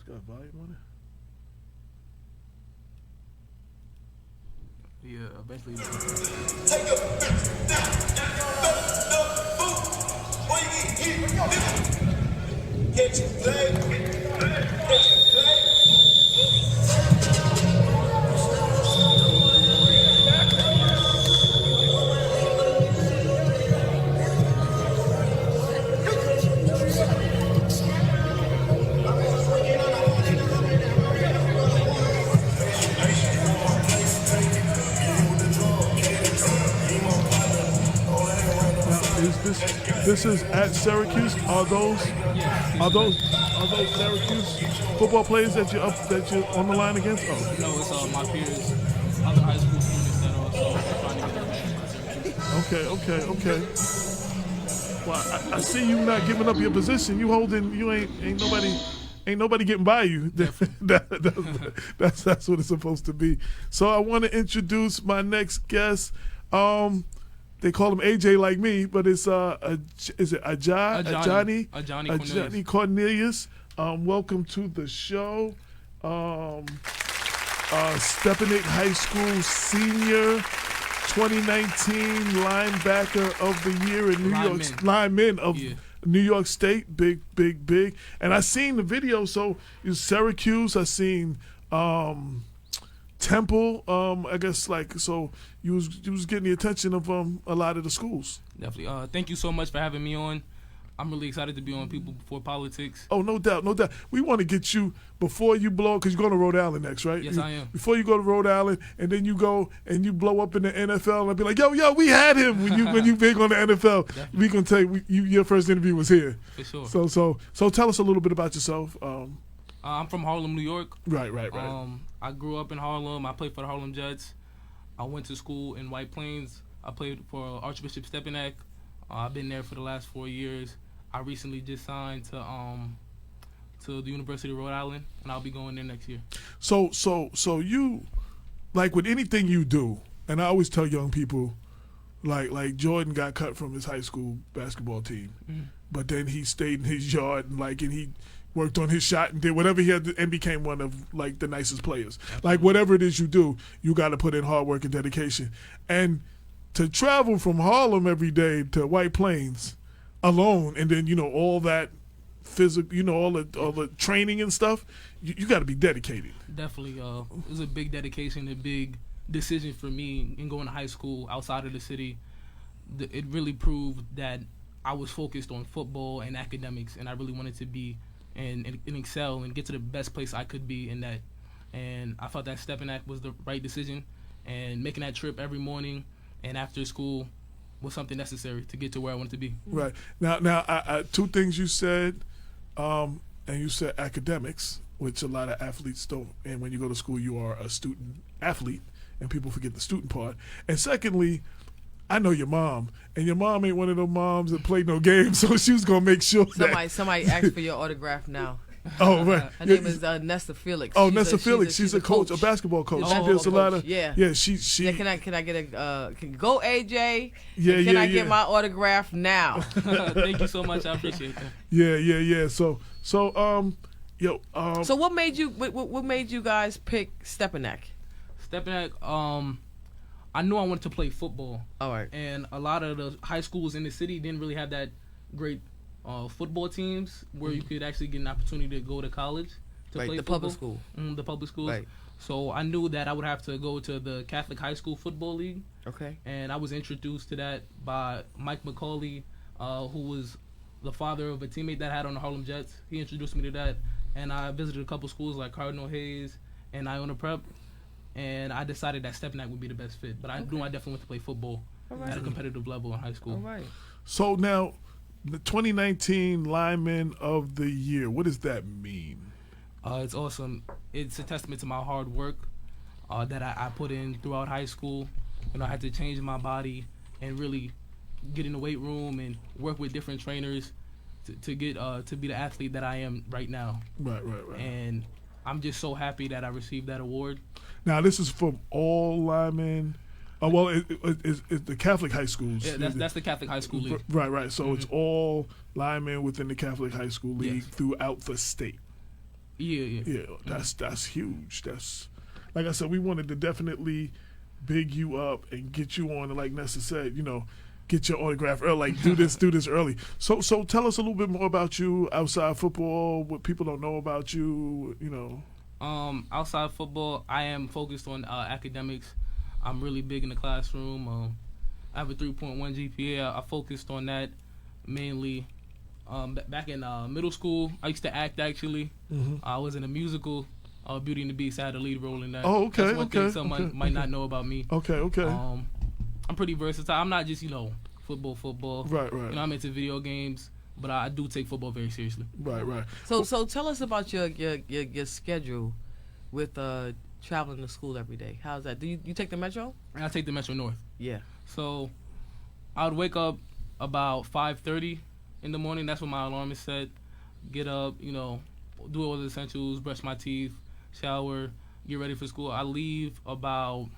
It's got volume on it. Yeah, eventually. Take Hit you, This is at Syracuse. Are those Syracuse football players that you're on the line against? Oh. No, it's my peers, other high school students that are also trying to get a match. Okay. Well, I see you not giving up your position. You holding. You ain't nobody getting by you. That's what it's supposed to be. So I want to introduce my next guest. They call him AJ like me, but it's is it Ajani Cornelius. Welcome to the show. Stepinac High School senior, 2019 linebacker of the year in New York, lineman of New York State, big. And I seen the video. So it's Syracuse. I seen Temple, I guess, so you was getting the attention of a lot of the schools. Definitely. Thank you so much for having me on. I'm really excited to be on People Before Politics. Oh, no doubt. We want to get you before you blow, because you're going to Rhode Island next, right? Yes, I am. Before you go to Rhode Island, and then you go and you blow up in the NFL, and I'll be like, yo, we had him when you big on the NFL. Definitely. We gonna tell you, your first interview was here. For sure. So tell us a little bit about yourself. I'm from Harlem, New York. Right. I grew up in Harlem. I played for the Harlem Jets. I went to school in White Plains. I played for Archbishop Stepinac. I've been there for the last 4 years. I recently just signed to the University of Rhode Island, and I'll be going there next year. So you, like with anything you do, and I always tell young people, like Jordan got cut from his high school basketball team, but then he stayed in his yard and he worked on his shot and did whatever he had to, and became one of the nicest players. Absolutely. Like whatever it is you do, you got to put in hard work and dedication. And to travel from Harlem every day to White Plains alone, and then all that physical, all the training and stuff, you got to be dedicated. Definitely, it was a big dedication, a big decision for me in going to high school outside of the city. It really proved that I was focused on football and academics, and I really wanted to be and excel and get to the best place I could be in that. And I felt that Stepinac was the right decision, and making that trip every morning and after school was something necessary to get to where I wanted to be. Right. Now, I two things you said, and you said academics, which a lot of athletes don't. And when you go to school, you are a student athlete, and people forget the student part. And secondly, I know your mom, and your mom ain't one of those moms that play no games, so she was gonna make sure somebody asked for your autograph now. Oh, right. Her name is Nesta Felix. Oh, Nesta Felix. She's a coach, a basketball coach. She does a lot of. Yeah. She. Yeah, can I get a go AJ? Yeah. Can I get my autograph now? Thank you so much. I appreciate that. Yeah. So what made you guys pick Stepinac? Stepinac, I knew I wanted to play football. All right. And a lot of the high schools in the city didn't really have that great football teams where you could actually get an opportunity to go to college to play football. Public school. The public schools. Right. So I knew that I would have to go to the Catholic High School Football League. Okay. And I was introduced to that by Mike McCauley, who was the father of a teammate that I had on the Harlem Jets. He introduced me to that. And I visited a couple schools like Cardinal Hayes and Iona Prep. And I decided that Stepinac would be the best fit. But I knew I definitely wanted to play football at a competitive level in high school. All right. So now, the 2019 Lineman of the Year, what does that mean? It's awesome. It's a testament to my hard work that I put in throughout high school. I had to change my body and really get in the weight room and work with different trainers to get to be the athlete that I am right now. Right. And I'm just so happy that I received that award. Now, this is from all linemen. Well, it's the Catholic high schools. Yeah, that's the Catholic High School League. Right. So it's all linemen within the Catholic High School League throughout the state. Yeah. That's huge. That's, like I said, we wanted to definitely big you up and get you on, and like Nessa said, get your autograph early, like do this early. So tell us a little bit more about you outside football, what people don't know about you, Outside football, I am focused on academics. I'm really big in the classroom. I have a 3.1 GPA. I focused on that mainly. Back in middle school, I used to act, actually. Mm-hmm. I was in a musical, Beauty and the Beast. I had a lead role in that. Oh, okay, That's one thing someone might not know about me. Okay. I'm pretty versatile. I'm not just, football. Right. I'm into video games, but I do take football very seriously. Right. So tell us about your schedule with traveling to school every day. How's that? Do you take the Metro? I take the Metro North. Yeah. So I would wake up about 5:30 in the morning. That's when my alarm is set. Get up, do all the essentials, brush my teeth, shower, get ready for school. I leave about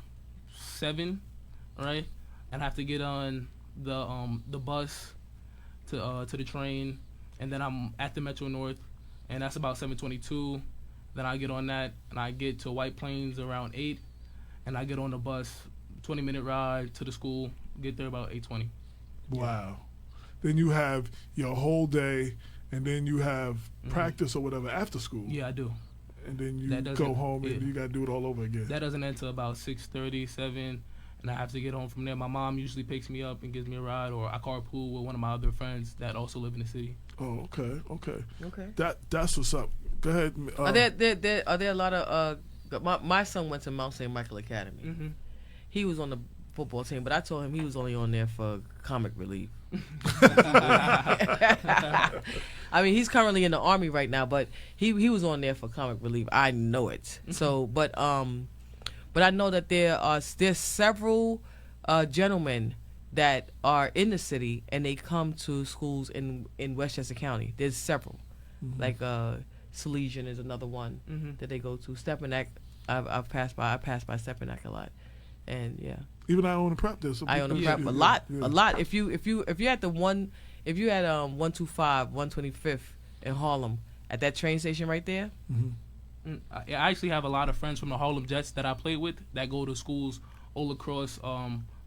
7, right? And I have to get on the bus to the train, and then I'm at the Metro North, and that's about 7:22. Then I get on that, and I get to White Plains around 8, and I get on the bus, 20-minute ride to the school, get there about 8:20. Wow. Then you have your whole day, and then you have practice or whatever after school. Yeah, I do. And then you go home and you got to do it all over again. That doesn't end until about 6:30, 7, and I have to get home from there. My mom usually picks me up and gives me a ride, or I carpool with one of my other friends that also live in the city. Oh, okay. Okay. That's what's up. Go ahead. Are there a lot of my son went to Mount St. Michael Academy. Mm-hmm. He was on the football team, but I told him he was only on there for comic relief. I mean, he's currently in the Army right now, but he was on there for comic relief. I know it. So, but I know that there's several gentlemen that are in the city, and they come to schools in Westchester County. There's several, like Salesian is another one that they go to. Stepinac, I pass by Stepinac a lot, and yeah. Even Iona Prep, there's some. Iona Prep, a lot. If you're at the 125, 125th in Harlem, at that train station right there. I actually have a lot of friends from the Harlem Jets that I play with that go to schools all across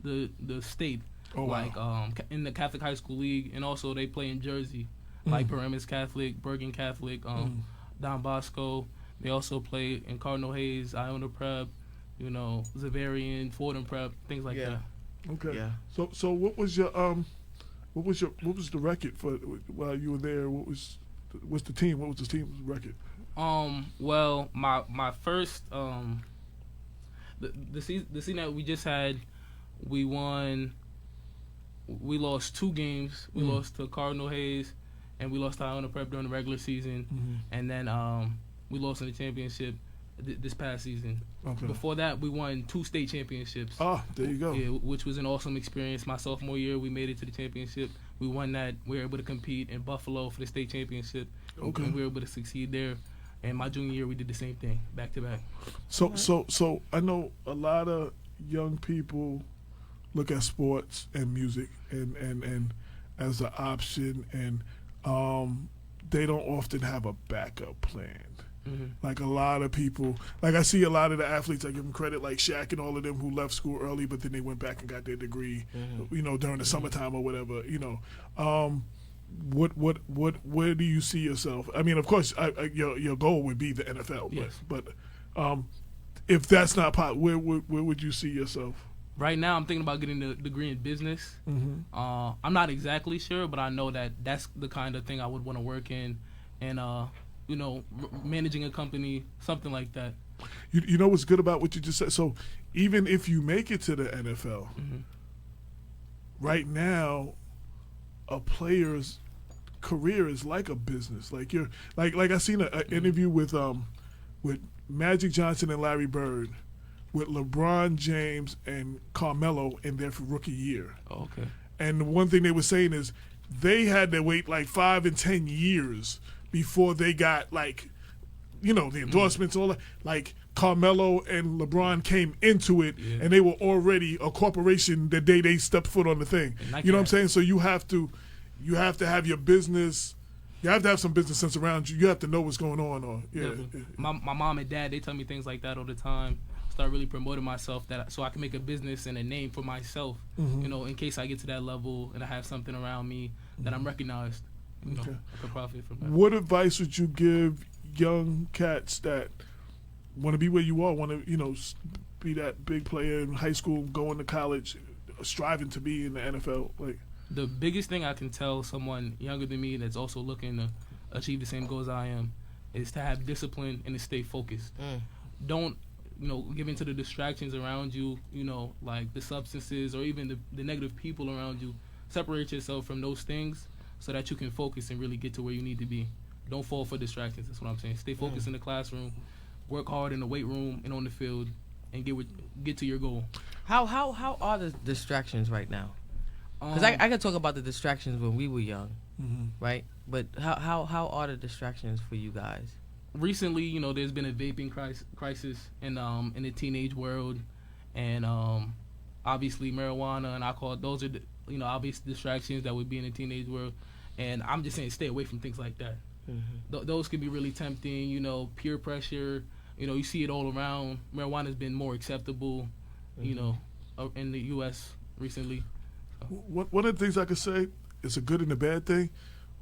the state. Oh, wow. Like in the Catholic High School League, and also they play in Jersey, like Paramus Catholic, Bergen Catholic, Don Bosco. They also play in Cardinal Hayes, Iona Prep, Zavarian, Fordham Prep, things like that. Okay. Yeah. So what was the record for while you were there? What's the team? What was the team's record? Well, my first the season that we just had, we lost 2 games. We lost to Cardinal Hayes, and we lost to Iona Prep during the regular season, and then we lost in the championship this past season. Okay. Before that, we won 2 state championships. Ah, there you go. Yeah, which was an awesome experience. My sophomore year, we made it to the championship. We won that. We were able to compete in Buffalo for the state championship. Okay. And we were able to succeed there. And my junior year, we did the same thing, back to back. So I know a lot of young people look at sports and music and as an option, and they don't often have a backup plan. Like a lot of people, like I see a lot of the athletes, I give them credit, like Shaq and all of them, who left school early, but then they went back and got their degree, during the summertime or whatever. Where do you see yourself? I mean, of course, your goal would be the NFL, yes. but if that's not where would you see yourself? Right now, I'm thinking about getting a degree in business. I'm not exactly sure, but I know that that's the kind of thing I would want to work in, and managing a company, something like that. You know what's good about what you just said? So even if you make it to the NFL, right now, a player's career is like a business. Like you're like I seen an interview with Magic Johnson and Larry Bird, with LeBron James and Carmelo in their rookie year. Oh, okay. And one thing they were saying is they had to wait like 5 and 10 years before they got the endorsements, all that. Like Carmelo and LeBron came into it, and they were already a corporation the day they stepped foot on the thing. You know what I'm saying? So you have to have your business You have to have some business sense around you. You have to know what's going on. Or yeah. My mom and dad, they tell me things like that all the time. Start really promoting myself so I can make a business and a name for myself. You know, in case I get to that level and I have something around me that I'm recognized. You know, I can profit from that. What advice would you give young cats that want to be where you are, want to be that big player in high school, going to college, striving to be in the NFL? Like, the biggest thing I can tell someone younger than me that's also looking to achieve the same goals I am is to have discipline and to stay focused. Don't, give into the distractions around you, like the substances or even the negative people around you. Separate yourself from those things so that you can focus and really get to where you need to be. Don't fall for distractions. That's what I'm saying. Stay focused in the classroom, work hard in the weight room and on the field, and get to your goal. How are the distractions right now? Because I can talk about the distractions when we were young, right? But how are the distractions for you guys? Recently, there's been a vaping crisis in the teenage world, and obviously marijuana and alcohol. Those are obvious distractions that would be in the teenage world, and I'm just saying stay away from things like that. Those can be really tempting. Peer pressure. You see it all around. Marijuana has been more acceptable, in the U.S. recently. One of the things I could say is a good and a bad thing.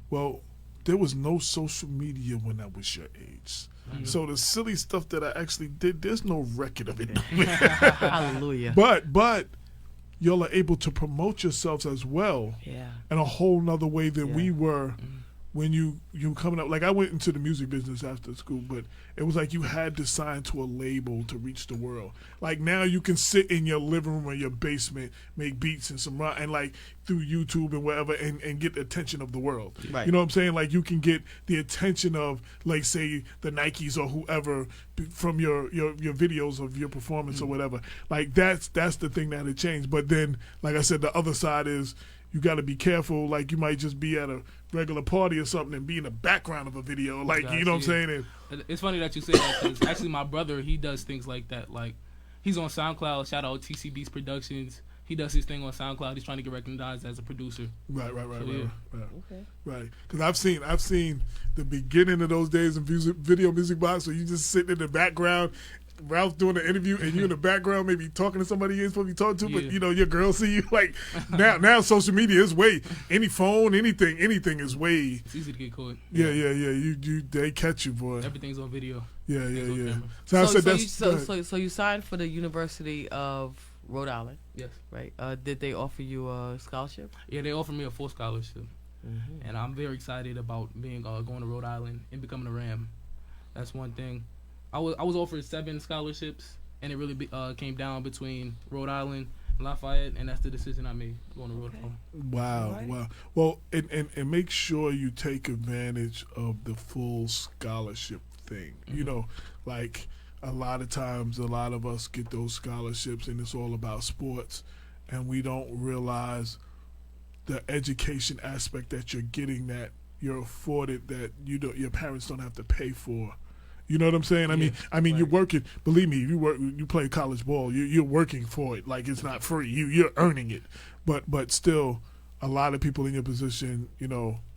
Well, there was no social media when I was your age. So the silly stuff that I actually did, there's no record of it. Hallelujah. But y'all are able to promote yourselves as well in a whole nother way than we were when you coming up. Like, I went into the music business after school, but it was like you had to sign to a label to reach the world. Like, now you can sit in your living room or your basement, make beats and some rock, and like through YouTube and whatever, and get the attention of the world. Right. You know what I'm saying? Like, you can get the attention of, like, say, the Nikes or whoever from your videos of your performance or whatever. Like, that's the thing that had changed. But then, like I said, the other side is you got to be careful. Like, you might just be at a regular party or something and be in the background of a video. Like, you know what I'm saying? And it's funny that you say that, because actually my brother, he does things like that. Like, he's on SoundCloud. Shout out TCB's Productions. He does his thing on SoundCloud. He's trying to get recognized as a producer. Right. Okay. Right. Because I've seen the beginning of those days in video music box where you just sitting in the background, Ralph doing an interview, and you in the background maybe talking to somebody you ain't supposed to be talking to, but your girl see you. Like, now social media is way, any phone, anything is way. It's easy to get caught. Yeah. You they catch you, boy. Everything's on video. Yeah. So you signed for the University of Rhode Island. Yes. Right. Did they offer you a scholarship? Yeah, they offered me a full scholarship, and I'm very excited about going to Rhode Island and becoming a Ram. That's one thing. I was offered 7 scholarships, and it really came down between Rhode Island and Lafayette, and that's the decision I made, going to Rhode Island. Wow. Well, and make sure you take advantage of the full scholarship thing. Like, a lot of times, a lot of us get those scholarships, and it's all about sports, and we don't realize the education aspect that you're getting, that you're afforded, that your parents don't have to pay for. You know what I'm saying? I mean, right. You're working. Believe me, you play college ball. You're working for it. Like, it's not free. You're earning it. But still, a lot of people in your position,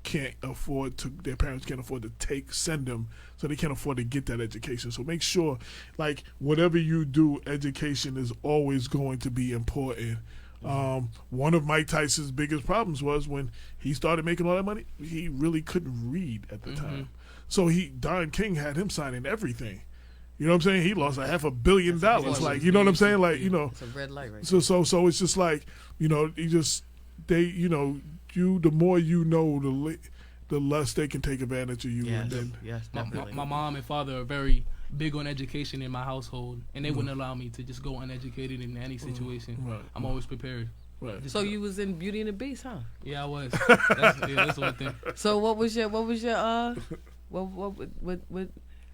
can't afford to. Their parents can't afford to send them, so they can't afford to get that education. So make sure, like, whatever you do, education is always going to be important. One of Mike Tyson's biggest problems was when he started making all that money, he really couldn't read at the time. So Don King had him signing everything. You know what I'm saying? He lost $500 million. Like, you know what I'm saying? Like, it's a red light right So it's just like, the more the less they can take advantage of you. Yes, and then yes, definitely. My mom and father are very big on education in my household, and they wouldn't allow me to just go uneducated in any situation. Right. I'm always prepared. Right. So you was in Beauty and the Beast, huh? Yeah, I was. That's one thing. So what was your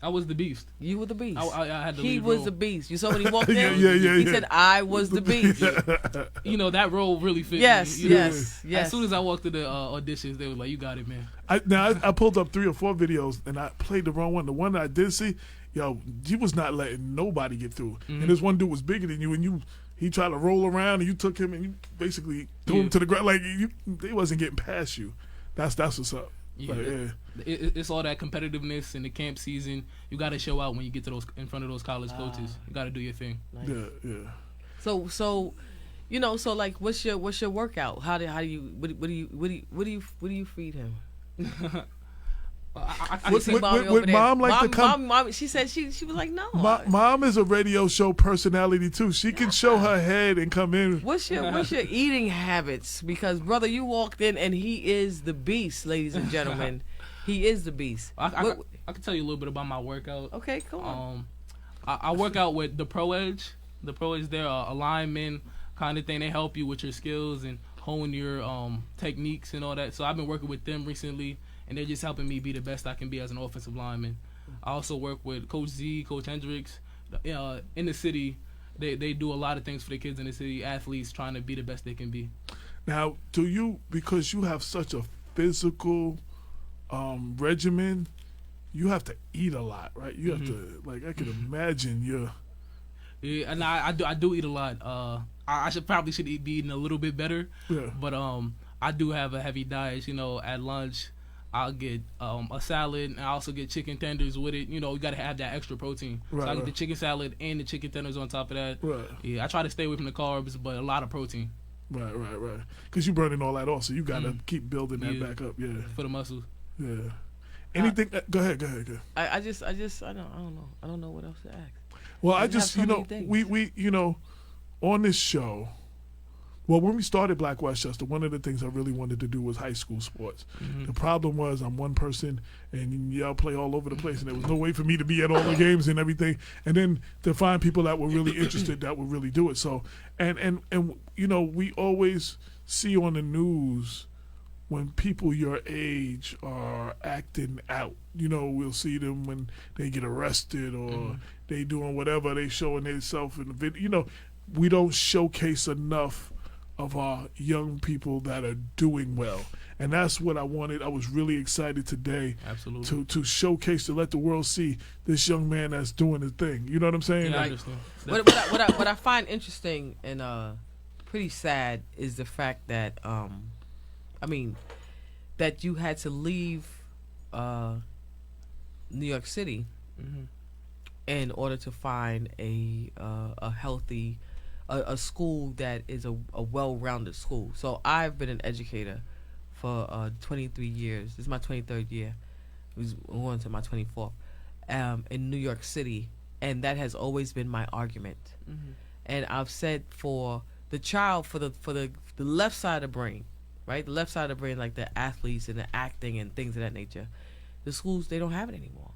I was the Beast. You were the Beast. I had the He lead was role. the Beast. You saw when he walked in? Yeah. He said, I was the Beast. That role really fit Yes, me. yes. As soon as I walked through the auditions, they were like, you got it, man. I pulled up 3 or 4 videos, and I played the wrong one. The one that I did see, you was not letting nobody get through. And this one dude was bigger than you, and he tried to roll around, and you took him, and you basically threw him to the ground. Like, they wasn't getting past you. That's what's up. Yeah, Like, it's all that competitiveness in the camp season. You got to show out when you get to those in front of those college coaches. You got to do your thing. Nice. yeah. So, so like, what's your workout? How do you what do you feed him? Would mom like to come? Mom, she said she was like, no. Mom is a radio show personality too. She can show her head and come in. What's your eating habits? Because brother, you walked in and he is the beast, ladies and gentlemen. He is the beast. I can tell you a little bit about my workout. Okay, come on. I work out with the Pro Edge. The Pro Edge, they're a lineman kind of thing. They help you with your skills and hone your techniques and all that. So I've been working with them recently, and they're just helping me be the best I can be as an offensive lineman. I also work with Coach Z, Coach Hendricks. In the city, they do a lot of things for the kids in the city, athletes trying to be the best they can be. Now, because you have such a physical regimen, you have to eat a lot, right? You have to, like, I can imagine you're... Yeah, and I do eat a lot. I should be eating a little bit better. Yeah. But I do have a heavy diet. At lunch, I'll get a salad, and I also get chicken tenders with it. You got to have that extra protein. Right, so I get the chicken salad and the chicken tenders on top of that. Right. Yeah, I try to stay away from the carbs, but a lot of protein. Right. Because you're burning all that off, so you got to keep building that Yeah. back up. Yeah. For the muscles. Yeah. Anything? Go ahead. I don't know. I don't know what else to ask. Well, I have just, so many things. we on this show, well, when we started Black Westchester, one of the things I really wanted to do was high school sports. The problem was I'm one person, and y'all play all over the place, and there was no way for me to be at all the games and everything. And then to find people that were really interested that would really do it. So, and we always see on the news when people your age are acting out. We'll see them when they get arrested or they doing whatever, they showing themselves in the video. We don't showcase enough of our young people that are doing well. And that's what I wanted. I was really excited today. Absolutely. To showcase, to let the world see this young man that's doing his thing. You know what I'm saying? Yeah, I Like, understand. What I find interesting and pretty sad is the fact that that you had to leave New York City in order to find a healthy a school that is a well-rounded school. So I've been an educator for 23 years. This is my 23rd year. I'm going to my 24th in New York City, and that has always been my argument. And I've said for the child, for the left side of the brain, right? The left side of the brain, like the athletes and the acting and things of that nature, the schools, they don't have it anymore.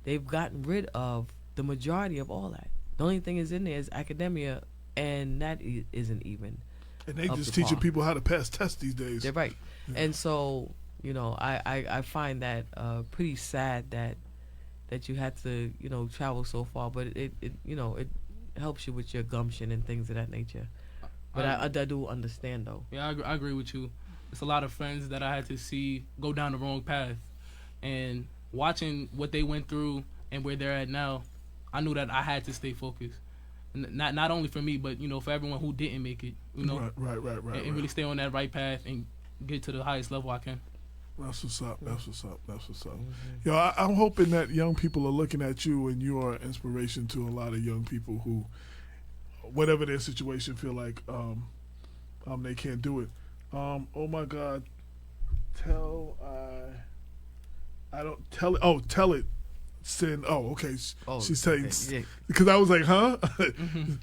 They've gotten rid of the majority of all that. The only thing is in there is academia, and that isn't even. and they just teaching people how to pass tests these days. They're right. Yeah. And so, I find that pretty sad that you had to, travel so far, but it helps you with your gumption and things of that nature. But I do understand, though. Yeah, I agree with you. It's a lot of friends that I had to see go down the wrong path. And watching what they went through and where they're at now, I knew that I had to stay focused. Not only for me, but, for everyone who didn't make it, Right. And really stay on that right path and get to the highest level I can. That's what's up. Yo, I'm hoping that young people are looking at you and you are an inspiration to a lot of young people who, whatever their situation, feel like they can't do it. Oh my God, tell it. Send. Oh, okay. She's saying, okay. because I was like, huh?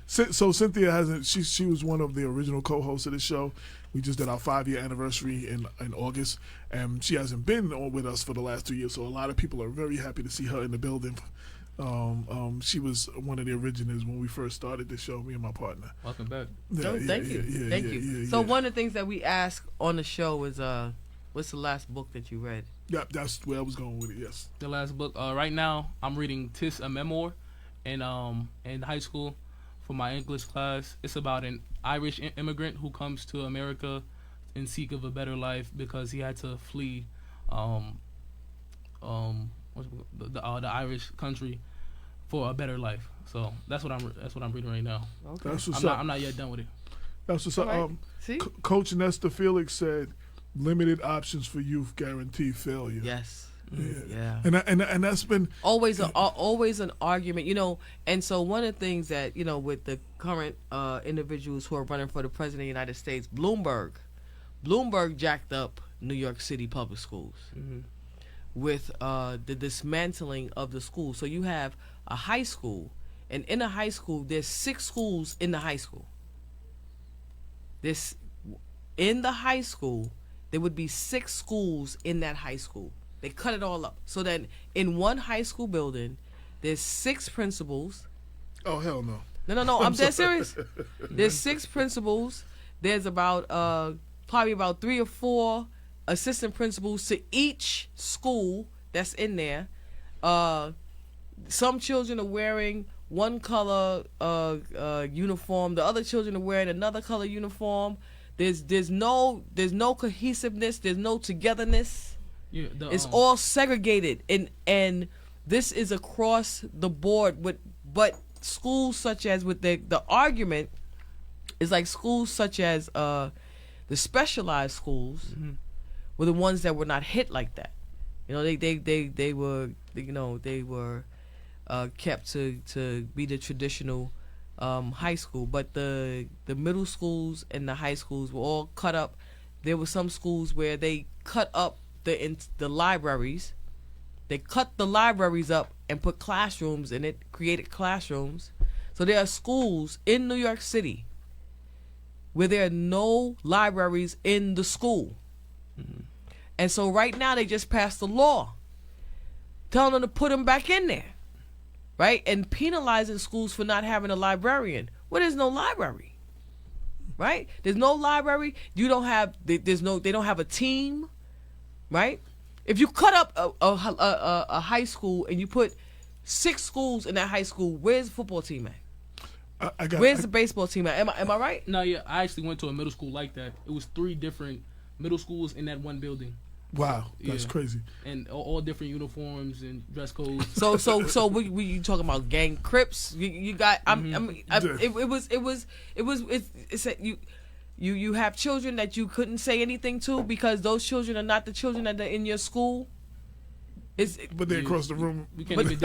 So Cynthia hasn't. She was one of the original co-hosts of the show. We just did our 5-year anniversary in August, and she hasn't been on with us for the last 2 years. So a lot of people are very happy to see her in the building. She was one of the originators when we first started the show. Me and my partner. Welcome back. Thank you. So one of the things that we ask on the show is, what's the last book that you read? Yeah, that's where I was going with it. Yes. The last book. Right now, I'm reading "Tis a Memoir" in high school for my English class. It's about an Irish immigrant who comes to America in seek of a better life because he had to flee the Irish country for a better life. So that's what I'm reading right now. Okay. That's what's up. I'm not yet done with it. That's what's up. Right. See? Coach Nestor Felix said limited options for youth guarantee failure. Yes. Yeah. Yeah. And that's been Always an argument, and so one of the things that, with the current individuals who are running for the president of the United States, Bloomberg jacked up New York City public schools with the dismantling of the schools. So you have a high school, and in a high school, there's 6 schools in the high school. In the high school, there would be 6 schools in that high school. They cut it all up. So then in one high school building, there's 6 principals. Oh, hell no. No, I'm dead serious. There's 6 principals. There's about probably about 3 or 4 assistant principals to each school that's in there. Some children are wearing one color uniform. The other children are wearing another color uniform. There's no cohesiveness. There's no togetherness. Yeah, it's all segregated, and this is across the board. But schools such as with the argument is like schools such as the specialized schools were the ones that were not hit like that. They were kept to be the traditional high school, but the middle schools and the high schools were all cut up. There were some schools where they cut up the libraries. They cut the libraries up and put classrooms in it, created classrooms. So there are schools in New York City where there are no libraries in the school. And so right now they just passed a law telling them to put them back in there, right? And penalizing schools for not having a librarian. Well, there's no library, right? There's no library. They don't have a team. Right? If you cut up a high school and you put 6 schools in that high school, where's the football team at? Where's the baseball team at? Am I right? No, yeah. I actually went to a middle school like that. It was 3 different middle schools in that one building. Wow, that's crazy. And all different uniforms and dress codes. So we you talking about gang Crips? You got You have children that you couldn't say anything to because those children are not the children that are in your school. But they're across the room. You can't even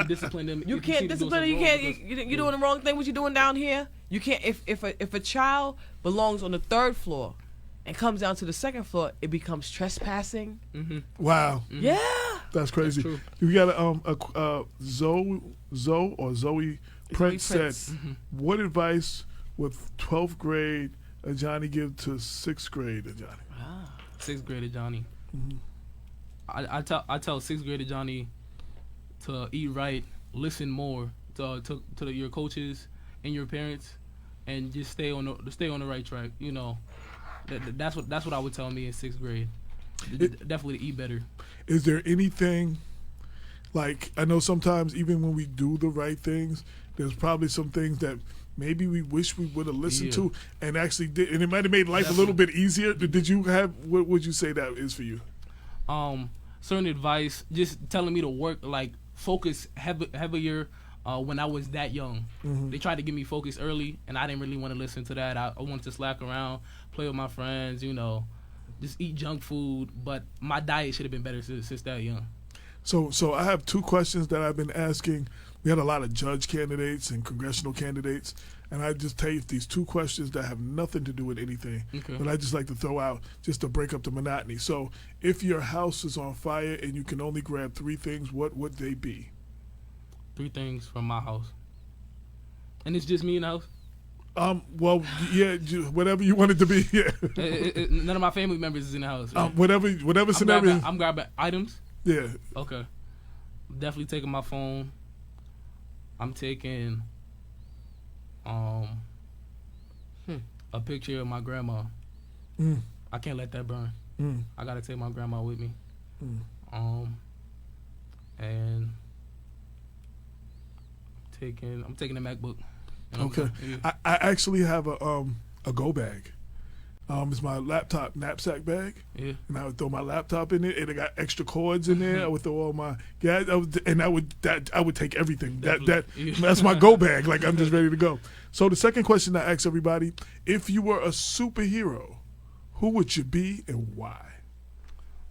discipline them. You can't discipline them. You're doing the wrong thing. What you doing down here? You can't. If a child belongs on the 3rd floor and comes down to the 2nd floor, it becomes trespassing. Wow. Yeah. That's crazy. That's We got a Zoe Prince said, "What advice would 12th grade Ajani give to 6th grade Ajani?" 6th grade Ajani. I tell 6th grade Ajani to eat right, listen more to your coaches and your parents, and just stay on the right track. That's what I would tell me in 6th grade. Definitely to eat better. Is there anything, like, I know sometimes even when we do the right things, there's probably some things that maybe we wish we would have listened to and actually did, and it might have made life a little bit easier. Did you have, what would you say that is for you? Certain advice, just telling me to work, like, focus heavier when I was that young. They tried to get me focused early, and I didn't really want to listen to that. I wanted to slack around, play with my friends, just eat junk food, but my diet should have been better since that young. So I have 2 questions that I've been asking. We had a lot of judge candidates and congressional candidates, and I just tell you these 2 questions that have nothing to do with anything, but I just like to throw out just to break up the monotony. So if your house is on fire and you can only grab 3 things, what would they be? 3 things from my house. And it's just me in the house? Well, yeah, whatever you want it to be, yeah. None of my family members is in the house. Whatever scenario. I'm grabbing items? Yeah. Okay. Definitely taking my phone. I'm taking a picture of my grandma. I can't let that burn. I gotta take my grandma with me. And I'm taking a MacBook. Okay. Yeah. I actually have a go bag. It's my laptop knapsack bag. Yeah. And I would throw my laptop in it, and it got extra cords in there. I would throw all my I would take everything. That's my go bag. Like, I'm just ready to go. So the second question I ask everybody: if you were a superhero, who would you be and why?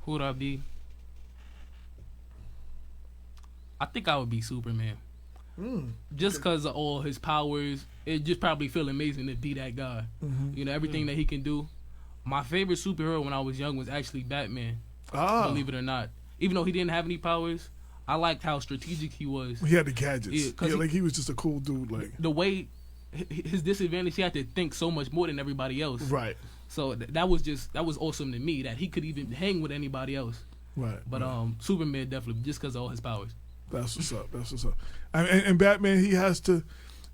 Who would I be? I think I would be Superman. Just because of all his powers, it just probably feel amazing to be that guy. You know, everything that he can do. My favorite superhero when I was young was actually Batman. Believe it or not. Even though he didn't have any powers, I liked how strategic he was. He had the gadgets. Yeah, like he was just a cool dude. Like the way his disadvantage, he had to think so much more than everybody else. Right. So that was awesome to me that he could even hang with anybody else. Right. But Superman definitely just because of all his powers. That's what's up. That's what's up. And Batman, he has to,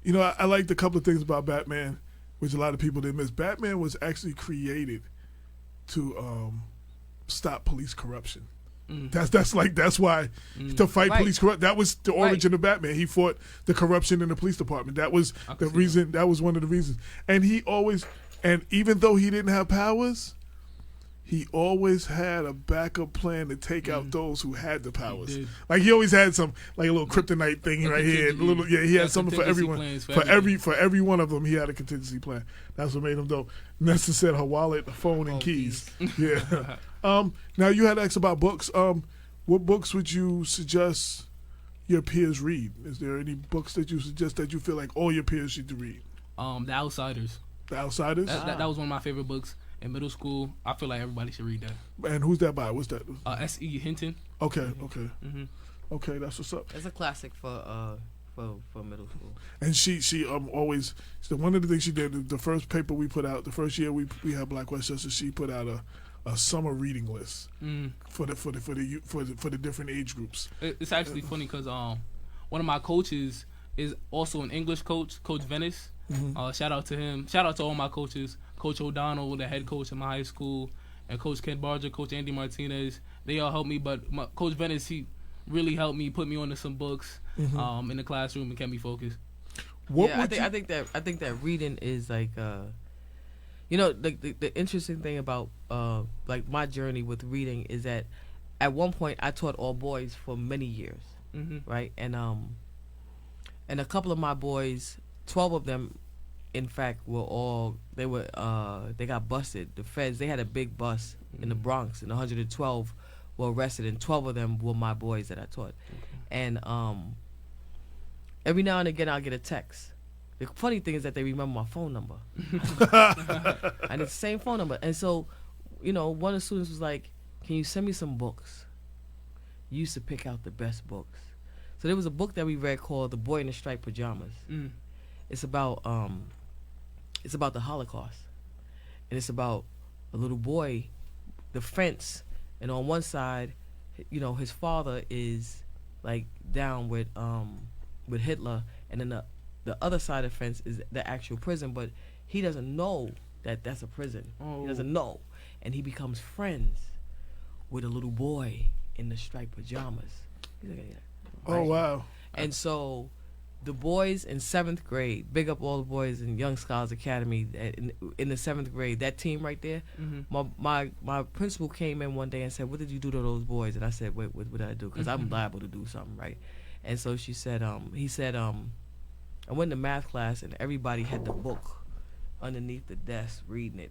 you know, I liked a couple of things about Batman, which a lot of people didn't miss. Batman was actually created to stop police corruption. That's why to fight police corruption. That was the origin of Batman. He fought the corruption in the police department. That was the reason. That was one of the reasons. And he always, and even though he didn't have powers, he always had a backup plan to take out those who had the powers. Like he always had some, like a little kryptonite thing right here. He had something for everyone. For every one of them, he had a contingency plan. That's what made him dope. Nesta said her wallet, the phone, and keys. Yeah. Now you had asked about books. What books would you suggest your peers read? Is there any books that you suggest that you feel like all your peers should read? The Outsiders. The Outsiders. That was one of my favorite books. In middle school, I feel like everybody should read that. And who's that by? What's that? S.E. Hinton. Okay. Okay, that's what's up. It's a classic for middle school. And she always, so one of the things she did, the first paper we put out, the first year we had Black Westchester, she put out a summer reading list for the different age groups. It's actually funny because one of my coaches is also an English coach, Coach Venice. Shout out to him. Shout out to all my coaches. Coach O'Donnell, the head coach in my high school, and Coach Ken Barger, Coach Andy Martinez. They all helped me, but Coach Venice, he really helped me, put me onto some books in the classroom and kept me focused. I think that reading is like, you know, the interesting thing about like my journey with reading is that at one point I taught all boys for many years, right? And a couple of my boys, 12 of them, in fact, they got busted. The feds, they had a big bust in the Bronx, and 112 were arrested, and 12 of them were my boys that I taught. And every now and again, I'll get a text. The funny thing is that they remember my phone number. And it's the same phone number. And so, you know, one of the students was like, can you send me some books? You used to pick out the best books. So there was a book that we read called The Boy in the Striped Pajamas. It's about the Holocaust, and it's about a little boy, the fence, and on one side, you know, his father is like down with Hitler, and then the other side of the fence is the actual prison, but he doesn't know that that's a prison. He doesn't know, and he becomes friends with a little boy in the striped pajamas. He's like, oh wow! And so the boys in 7th grade, big up all the boys in Young Scholars Academy in the 7th grade, that team right there, my principal came in one day and said, what did you do to those boys? And I said, wait, what did I do? Because I'm liable to do something, right? And so she said, he said, I went to math class and everybody had the book underneath the desk reading it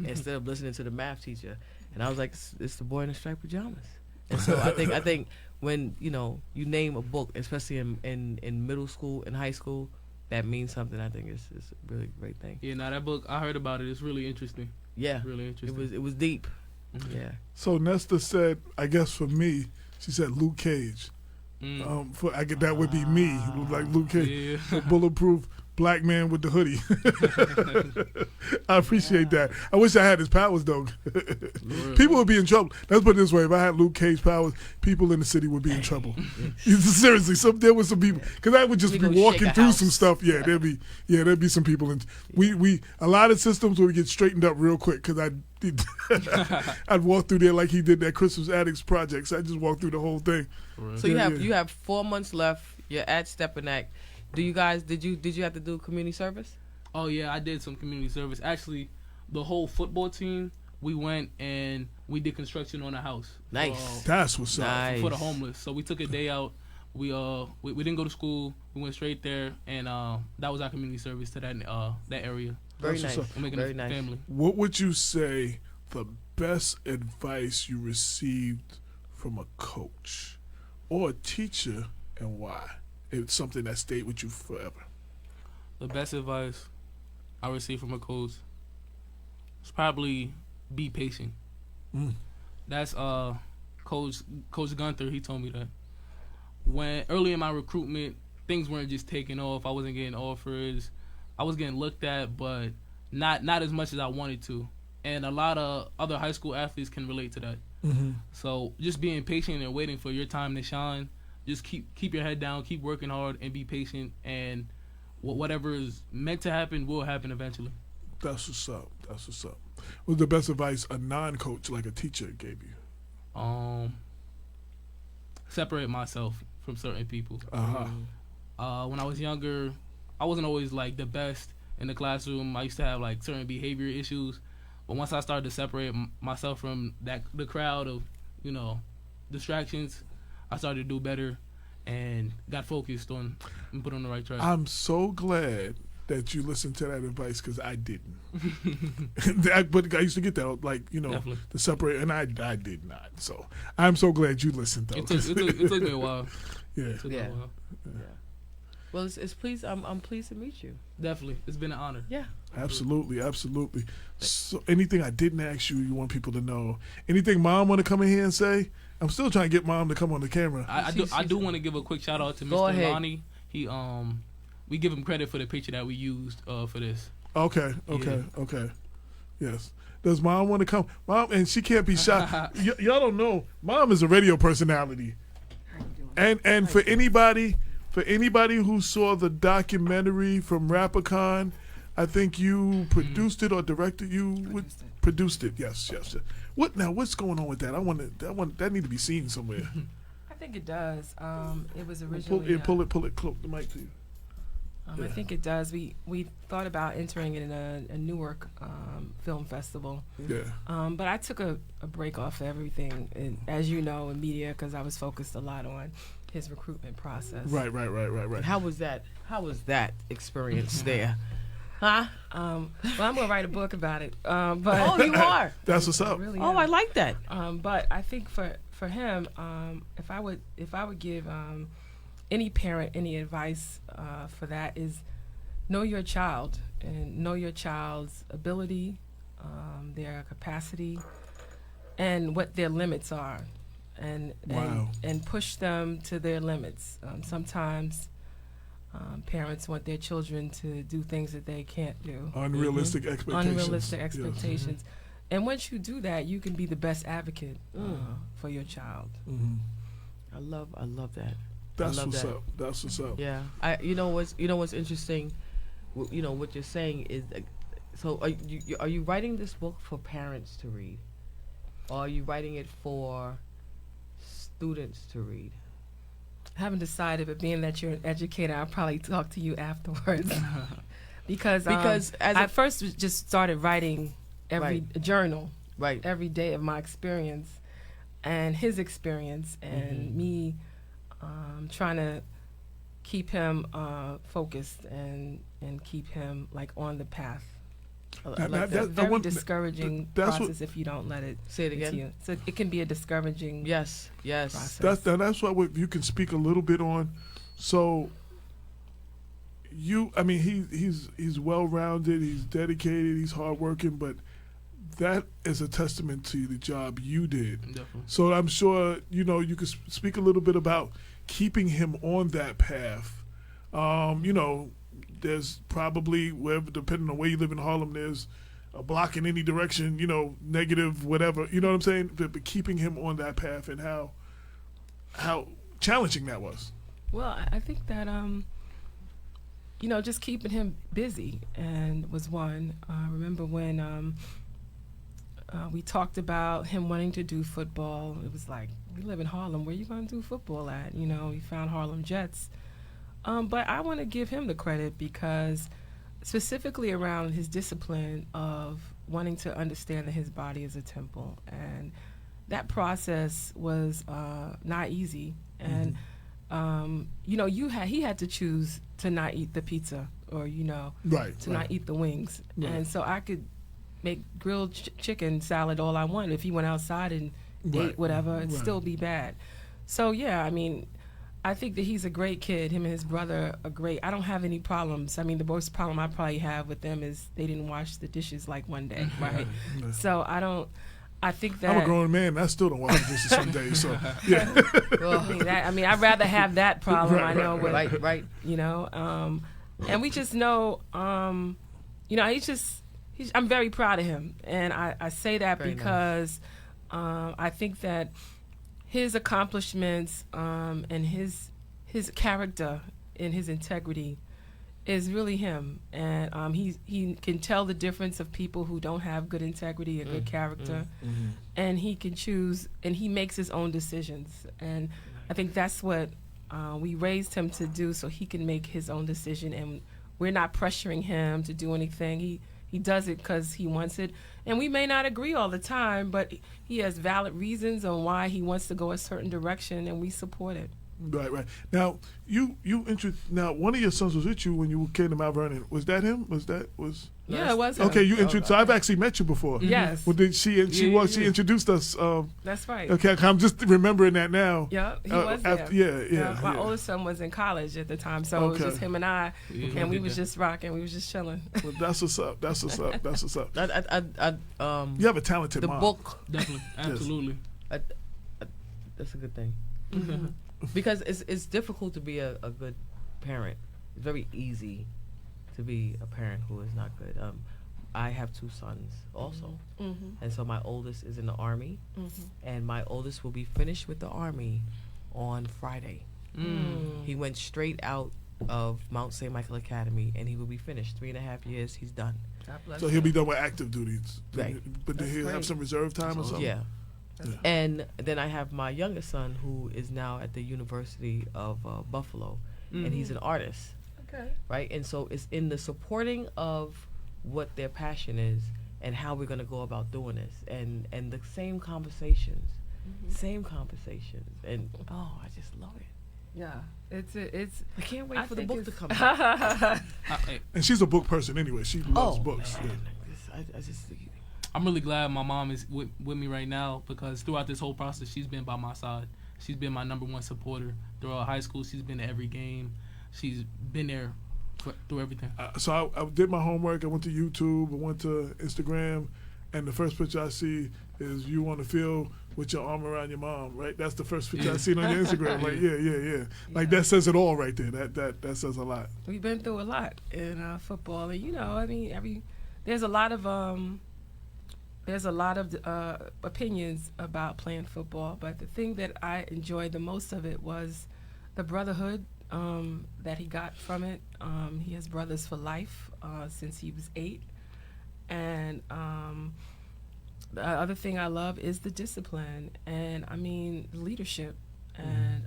instead of listening to the math teacher. And I was like, it's The Boy in the Striped Pajamas. And so I think when, you know, you name a book, especially in middle school and high school, that means something. I think it's a really great thing. Yeah, now that book, I heard about it. It's really interesting. Yeah. Really interesting. It was deep. Yeah. So Nesta said, I guess for me, she said Luke Cage. That would be me, like Luke Cage, the bulletproof black man with the hoodie. I appreciate that. I wish I had his powers though. People would be in trouble. Let's put it this way: if I had Luke Cage powers, people in the city would be in trouble. Seriously, there was some people because I would just be walking through some stuff. Yeah, there'd be some people. And we a lot of systems would get straightened up real quick because I'd walk through there like he did that Christmas Addicts project. So I just walked through the whole thing. Right. So you have 4 months left. You're at Stepinac. Do you guys did you have to do community service? Oh yeah, I did some community service. Actually, the whole football team, we went and we did construction on a house. Nice. That's what's up. For the homeless. So we took a day out. We didn't go to school. We went straight there, and that was our community service to that area. Very nice. We're making Very a nice. family. What would you say the best advice you received from a coach or a teacher, and why? It's something that stayed with you forever. The best advice I received from a coach is probably be patient. That's Coach Gunther. He told me that when early in my recruitment, things weren't just taking off. I wasn't getting offers. I was getting looked at, but not as much as I wanted to. And a lot of other high school athletes can relate to that. So just being patient and waiting for your time to shine. Just keep your head down, keep working hard, and be patient. And whatever is meant to happen will happen eventually. That's what's up. That's what's up. What's the best advice a non-coach like a teacher gave you? Separate myself from certain people. Uh-huh. When I was younger, I wasn't always like the best in the classroom. I used to have like certain behavior issues. But once I started to separate myself from the crowd of, distractions, I started to do better and got focused on and put on the right track. I'm so glad that you listened to that advice because I didn't. But I used to get that, Definitely. to separate, and I did not. So I'm so glad you listened, though. It took me a while. Yeah. It took me a while. Yeah. Well, I'm pleased to meet you. Definitely. It's been an honor. Yeah. Absolutely. So anything I didn't ask you want people to know? Anything Mom want to come in here and say? I'm still trying to get Mom to come on the camera. I do want to give a quick shout out to Mr. Lonnie. He we give him credit for the picture that we used for this. Okay. Yes. Does Mom want to come? Mom, and she can't be shy. Y'all don't know. Mom is a radio personality. And for anybody who saw the documentary from Rapicon, I think you produced it or directed. Produced it. Yes. What's going on with that? That need to be seen somewhere. I think it does. It was originally pull it close the mic to you. I think it does. We thought about entering it in a Newark film festival. Yeah. But I took a break off of everything, as you know, in media, because I was focused a lot on his recruitment process. Right. And how was that experience there? Huh? Well, I'm gonna write a book about it. But you are. That's what's up. Really I like that. But I think for him, if I would give any parent any advice for that is know your child and know your child's ability, their capacity, and what their limits are, and push them to their limits. Sometimes parents want their children to do things that they can't do. Unrealistic expectations. Yes. And once you do that, you can be the best advocate for your child. I love that. That's what's up. Yeah. You know what's interesting? What you're saying is, so are you writing this book for parents to read, or are you writing it for students to read? I haven't decided, but being that you're an educator, I'll probably talk to you afterwards. because I first just started writing every journal, every day of my experience and his experience, and me trying to keep him focused and keep him on the path. That's a very discouraging process if you don't let it. Say it again. You. So it can be a discouraging yes process. That's what you can speak a little bit on. So he's well-rounded, he's dedicated, he's hardworking, but that is a testament to the job you did. Definitely. So I'm sure you could speak a little bit about keeping him on that path. There's probably, depending on where you live in Harlem, there's a block in any direction, negative, whatever. You know what I'm saying? But keeping him on that path and how challenging that was. Well, I think that just keeping him busy and was one. I remember when we talked about him wanting to do football. It was like, we live in Harlem. Where you going to do football at? We found Harlem Jets. But I want to give him the credit because specifically around his discipline of wanting to understand that his body is a temple. And that process was not easy. And, he had to choose to not eat the pizza or, right, to not eat the wings. Right. And so I could make grilled chicken salad all I want. If he went outside and ate whatever, it'd still be bad. So yeah, I mean, I think that he's a great kid. Him and his brother are great. I don't have any problems. I mean, the most problem I probably have with them is they didn't wash the dishes like one day, right? So I think that I'm a grown man. I still don't wash the dishes some days. So yeah. I mean, I'd rather have that problem. Right, I know, right. You know, and we just know, you know, I'm very proud of him, and I say that very because I think that his accomplishments and his character and his integrity is really him, and he can tell the difference of people who don't have good integrity and good character, and he can choose, and he makes his own decisions, and I think that's what we raised him to do, so he can make his own decision, and we're not pressuring him to do anything. He does it because he wants it, and we may not agree all the time, but he has valid reasons on why he wants to go a certain direction, and we support it. Right. Now, now one of your sons was with you when you came to Mount Vernon. Was that him? Yeah, it was him. Okay, you introduced. So I've actually met you before. Yes. Well, she introduced us. That's right. Okay, I'm just remembering that now. Yeah, he was there. Yeah. My oldest son was in college at the time, so it was just him and I, and we was just rocking. We was just chilling. Well, that's what's up. You have a talented mom. The book, definitely, absolutely. That's a good thing. Because it's difficult to be a good parent. It's very easy to be a parent who is not good. I have 2 sons also, and so my oldest is in the Army, and my oldest will be finished with the Army on Friday. He went straight out of Mount St. Michael Academy, and he will be finished. 3.5 years, he's done. So he'll be done with active duties, right? But then he'll have some reserve time or something. Yeah. And then I have my youngest son, who is now at the University of Buffalo, and he's an artist. Okay. Right? And so it's in the supporting of what their passion is and how we're going to go about doing this. And the same conversations. And, I just love it. Yeah. It's. I can't wait for the book to come out. And she's a book person anyway. She loves books. Man. Yeah. I'm really glad my mom is with me right now, because throughout this whole process, she's been by my side. She's been my number one supporter throughout high school. She's been to every game. She's been there through everything. So I did my homework. I went to YouTube. I went to Instagram. And the first picture I see is you on the field with your arm around your mom, right? That's the first picture I seen on your Instagram. Like, yeah. Like, that says it all right there. That says a lot. We've been through a lot in football. And, you know, I mean, there's a lot of opinions about playing football, but the thing that I enjoyed the most of it was the brotherhood that he got from it. He has brothers for life since he was 8. And the other thing I love is the discipline and, I mean, leadership and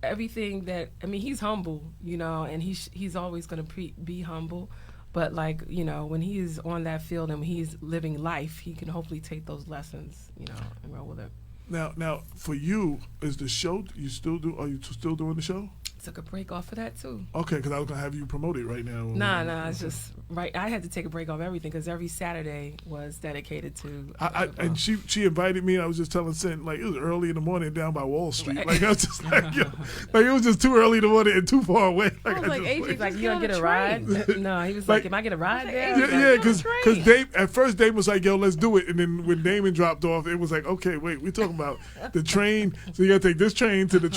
everything that, I mean, he's humble, you know, and he's always going to be humble. But, like, you know, when he is on that field and when he's living life, he can hopefully take those lessons, you know, and roll with it. Now, for you, is the show, are you still doing the show? Took a break off of that, too. Okay, because I was going to have you promote it right now. Nah, it's just, right, I had to take a break off everything because every Saturday was dedicated to and she invited me. I was just telling Sin, like, it was early in the morning down by Wall Street. Right. Like, I was just like, like, it was just too early in the morning and too far away. Like, I was like, AJ's like, you don't get a ride? No, he was like, am I get a ride there? Yeah, because at first Dame was like, yo, let's do it. And then when Damon dropped off, it was like, okay, wait, we're talking about the train. So you got to take this train to the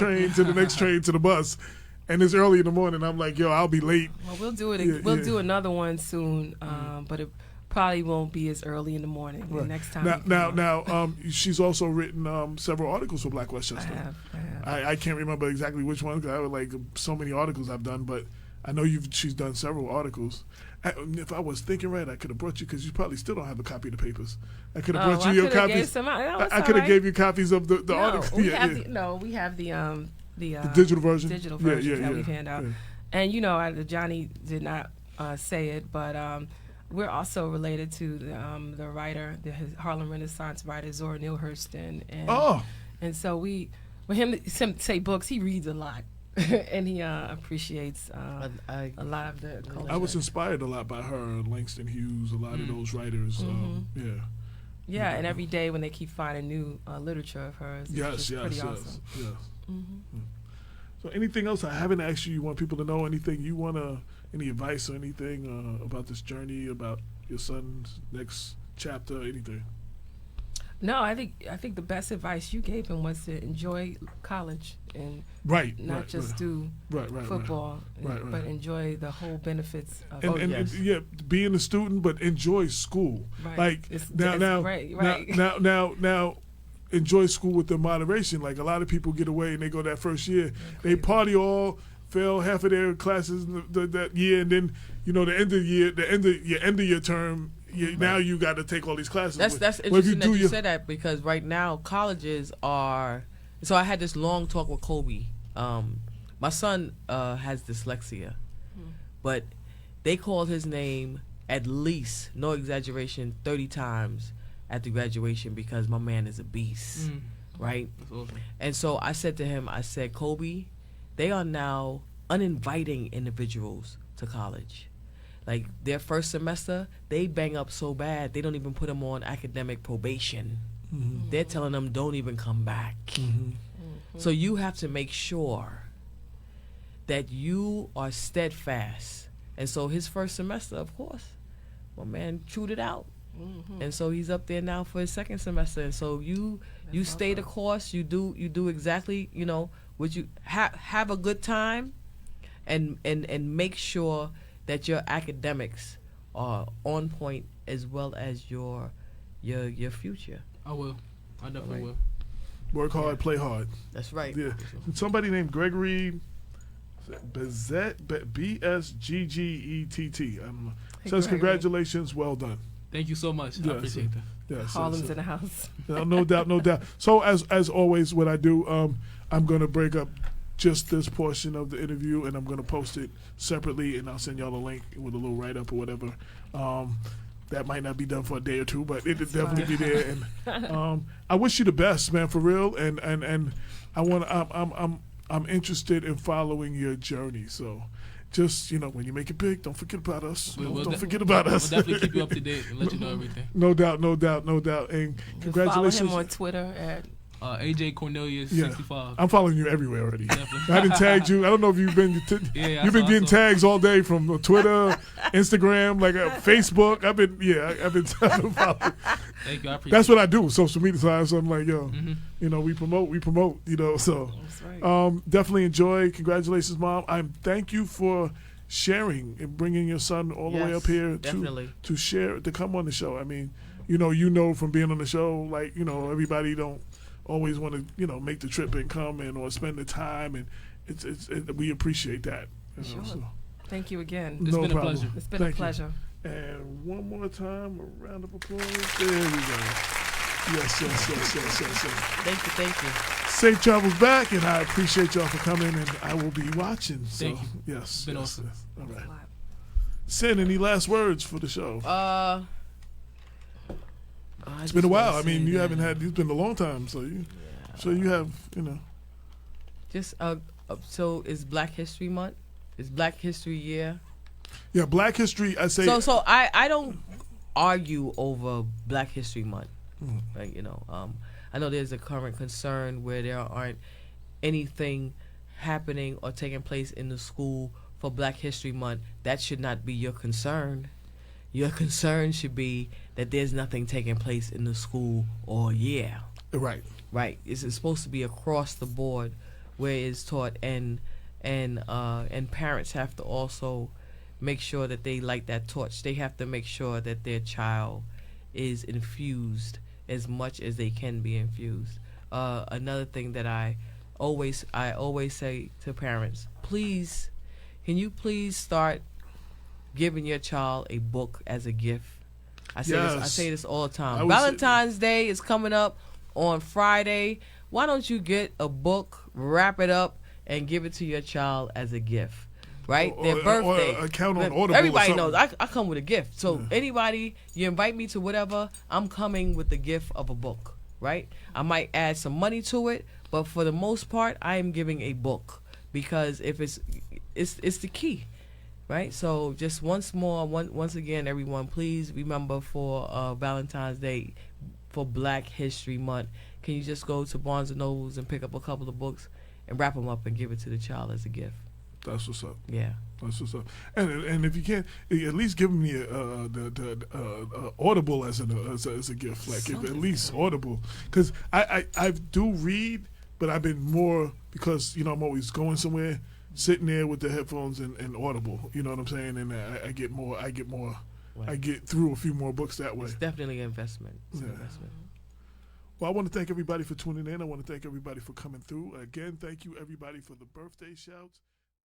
next train to the bus. And it's early in the morning. I'm like, yo, I'll be late. Well, we'll do it. We'll do another one soon, but it probably won't be as early in the morning. Right. The next time. Now, she's also written several articles for Black Westchester. I have. I can't remember exactly which one because I have like so many articles I've done, but I know she's done several articles. If I was thinking right, I could have brought you because you probably still don't have a copy of the papers. I could have brought you your copies. I could have gave you copies of the articles. We have the digital version. Digital version that we hand out. Yeah. And, you know, Ajani did not say it, but we're also related to the writer, the Harlem Renaissance writer, Zora Neale Hurston. And so when him say books, he reads a lot. and he appreciates I a lot of the culture. I was inspired a lot by her and Langston Hughes, a lot of those writers. Yeah, and every day when they keep finding new literature of hers, it's just pretty awesome. So anything else I haven't asked you want people to know? Anything you want to, any advice or anything about this journey, about your son's next chapter, anything? No, I think the best advice you gave him was to enjoy college and not just do football, but enjoy the whole benefits of it. And being a student, but enjoy school. Right. Like now, enjoy school with the moderation. Like a lot of people get away and they go that first year, they party all, fail half of their classes that year, and then the end of the year, the end of your term. Now you got to take all these classes. That's interesting that you said that, because right now colleges are. So I had this long talk with Kobe. My son has dyslexia, but they called his name at least, no exaggeration, 30 times at the graduation because my man is a beast, right? That's awesome. And so I said to him, I said, Kobe, they are now uninviting individuals to college. Like their first semester, they bang up so bad, they don't even put them on academic probation. They're telling them don't even come back. So you have to make sure that you are steadfast. And so his first semester, of course, my man chewed it out. And so he's up there now for his second semester. And so you stay the course. You do exactly what you have a good time, and make sure that your academics are on point as well as your future. I will. I definitely will. Work hard, play hard. That's right. Yeah. Somebody named Gregory Bezet, BSGGETT. Says congratulations, well done. Thank you so much. I appreciate that. Yes, Harlem's in the house. No doubt. So as always, what I do, I'm going to break up just this portion of the interview, and I'm going to post it separately, and I'll send y'all a link with a little write-up or whatever. That might not be done for a day or two, but it'll definitely be there. And I wish you the best, man, for real. And I'm interested in following your journey. So just when you make it big, don't forget about us. Don't forget about us. We'll definitely keep you up to date and let you know everything. No doubt. And congratulations. Follow him on Twitter at AJ Cornelius 65. I'm following you everywhere already. Definitely. I didn't tag you. I don't know if you've been you've been getting tags all day from Twitter, Instagram, Facebook. I've been trying to follow. Thank you. I appreciate That's what I do. Social media side. So I'm like, we promote. So that's right. Definitely enjoy. Congratulations, Mom. thank you for sharing and bringing your son all the way up here to share, to come on the show. I mean, from being on the show, everybody don't always want to make the trip and come or spend the time, and we appreciate that. Sure. Thank you again. It's been a pleasure. It's been a pleasure. And one more time, a round of applause. There we go. Yes. Thank you. Safe travels back, and I appreciate y'all for coming, and I will be watching. Thank you. Yes. It's been awesome. All right. Sin, any last words for the show? It's been a while. I mean, you haven't had. It's been a long time, so you have. Just so it's Black History Month. It's Black History Year. Yeah, Black History. I say. So I don't argue over Black History Month. I know there's a current concern where there aren't anything happening or taking place in the school for Black History Month. That should not be your concern. Your concern should be that there's nothing taking place in the school all year. Right. It's supposed to be across the board where it's taught, and parents have to also make sure that they light that torch. They have to make sure that their child is infused as much as they can be infused. Another thing that I always say to parents, please, can you please start giving your child a book as a gift? I say this all the time. Valentine's Day is coming up on Friday. Why don't you get a book, wrap it up, and give it to your child as a gift? Right? Their birthday. Or account on Audible. Everybody knows I come with a gift. So anybody, you invite me to whatever, I'm coming with the gift of a book. Right? I might add some money to it, but for the most part, I am giving a book. because if it's the key, right? So just once again, everyone, please remember for Valentine's Day, for Black History Month, can you just go to Barnes and Nobles and pick up a couple of books and wrap them up and give it to the child as a gift? That's what's up. Yeah. That's what's up. And if you can't, at least give them the Audible as a gift, like if at least Audible, because I do read, but I've been more because I'm always going somewhere, sitting there with the headphones and Audible. You know what I'm saying? And I get more. Right. I get through a few more books that way. It's definitely an investment. It's an investment. Well, I want to thank everybody for tuning in. I want to thank everybody for coming through. Again, thank you everybody for the birthday shouts.